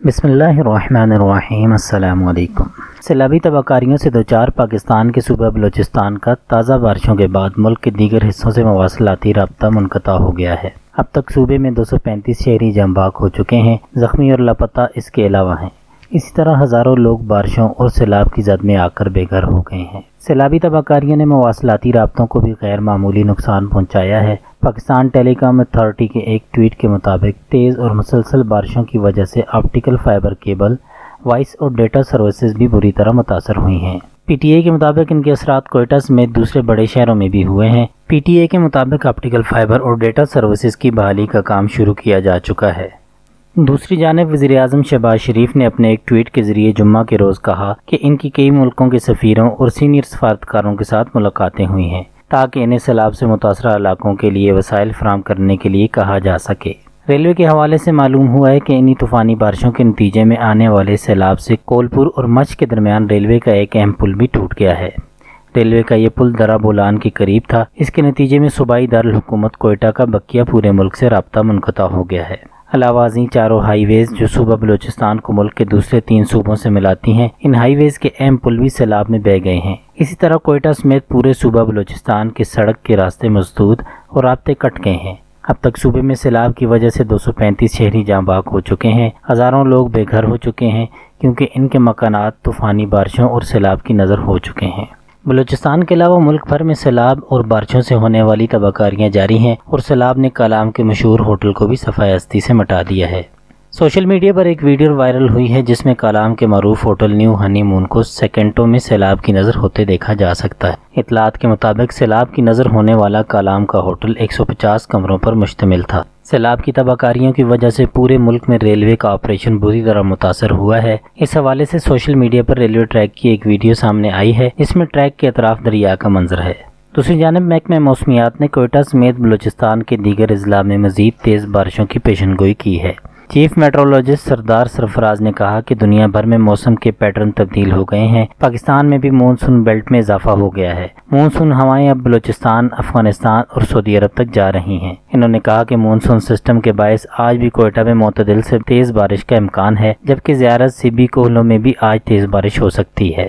بسم اللہ الرحمن الرحیم۔ السلام علیکم۔ سیلابی تباہکاریوں سے دوچار پاکستان کے صوبہ بلوچستان کا تازہ بارشوں کے بعد ملک کے دیگر حصوں سے مواصلاتی رابطہ منقطع ہو گیا ہے۔ اب تک صوبے میں 235 شہری جاں بحق ہو چکے ہیں، زخمی اور لاپتہ اس کے علاوہ ہیں۔ اسی طرح ہزاروں لوگ بارشوں اور سیلاب کی زد میں آ کر بے گھر ہو گئے ہیں۔ سیلابی تباہکاریوں نے مواصلاتی رابطوں کو بھی غیر معمولی نقصان پہنچایا ہے۔ پاکستان ٹیلی کام اتھارٹی کے ایک ٹویٹ کے مطابق تیز اور مسلسل بارشوں کی وجہ سے آپٹیکل فائبر کیبل، وائس اور ڈیٹا سروسز بھی بری طرح متاثر ہوئی ہیں۔ پی ٹی اے کے مطابق ان کے اثرات کوئٹہ سمیت دوسرے بڑے شہروں میں بھی ہوئے ہیں۔ پی ٹی اے کے مطابق آپٹیکل فائبر اور ڈیٹا سروسز کی بحالی کا کام شروع کیا جا چکا ہے۔ دوسری جانب وزیراعظم شہباز شریف نے اپنے ایک ٹویٹ کے ذریعے جمعہ کے روز کہا کہ ان کی کئی ملکوں کے سفیروں اور سینئر سفارتکاروں کے ساتھ ملاقاتیں ہوئی ہیں تاکہ انہیں سیلاب سے متاثرہ علاقوں کے لیے وسائل فراہم کرنے کے لیے کہا جا سکے۔ ریلوے کے حوالے سے معلوم ہوا ہے کہ انہی طوفانی بارشوں کے نتیجے میں آنے والے سیلاب سے کولپور اور مچھ کے درمیان ریلوے کا ایک اہم پل بھی ٹوٹ گیا ہے۔ ریلوے کا یہ پل درہ بولان کے قریب تھا۔ اس کے نتیجے میں صوبائی دارالحکومت کوئٹہ کا بقیہ پورے ملک سے رابطہ منقطع ہو گیا ہے۔ علاوہ ازیں چاروں ہائی ویز جو صوبہ بلوچستان کو ملک کے دوسرے 3 صوبوں سے ملاتی ہیں، ان ہائی ویز کے اہم پل بھی سیلاب میں بہہ گئے ہیں۔ اسی طرح کوئٹہ سمیت پورے صوبہ بلوچستان کے سڑک کے راستے مسدود اور رابطے کٹ گئے ہیں۔ اب تک صوبے میں سیلاب کی وجہ سے 235 شہری جاں بحق ہو چکے ہیں۔ ہزاروں لوگ بے گھر ہو چکے ہیں کیونکہ ان کے مکانات طوفانی بارشوں اور سیلاب کی نذر ہو چکے ہیں۔ بلوچستان کے علاوہ ملک بھر میں سیلاب اور بارشوں سے ہونے والی تباہکاریاں جاری ہیں اور سیلاب نے کالام کے مشہور ہوٹل کو بھی صفحہ ہستی سے مٹا دیا ہے۔ سوشل میڈیا پر ایک ویڈیو وائرل ہوئی ہے جس میں کالام کے معروف ہوٹل نیو ہنی مون کو سیکنڈوں میں سیلاب کی نظر ہوتے دیکھا جا سکتا ہے۔ اطلاعات کے مطابق سیلاب کی نظر ہونے والا کالام کا ہوٹل 150 کمروں پر مشتمل تھا۔ سیلاب کی تباہکاریوں کی وجہ سے پورے ملک میں ریلوے کا آپریشن بری طرح متاثر ہوا ہے۔ اس حوالے سے سوشل میڈیا پر ریلوے ٹریک کی ایک ویڈیو سامنے آئی ہے جس میں ٹریک کے اطراف دریا کا منظر ہے۔ دوسری جانب محکمہ موسمیات نے کوئٹہ سمیت بلوچستان کے دیگر اضلاع میں مزید تیز بارشوں کی پیشن گوئی کی ہے۔ چیف میٹرولوجسٹ سردار سرفراز نے کہا کہ دنیا بھر میں موسم کے پیٹرن تبدیل ہو گئے ہیں۔ پاکستان میں بھی مونسون بیلٹ میں اضافہ ہو گیا ہے۔ مونسون ہوائیں اب بلوچستان، افغانستان اور سعودی عرب تک جا رہی ہیں۔ انہوں نے کہا کہ مونسون سسٹم کے باعث آج بھی کوئٹہ میں معتدل سے تیز بارش کا امکان ہے، جبکہ زیارت سیبی کوہلوں میں بھی آج تیز بارش ہو سکتی ہے۔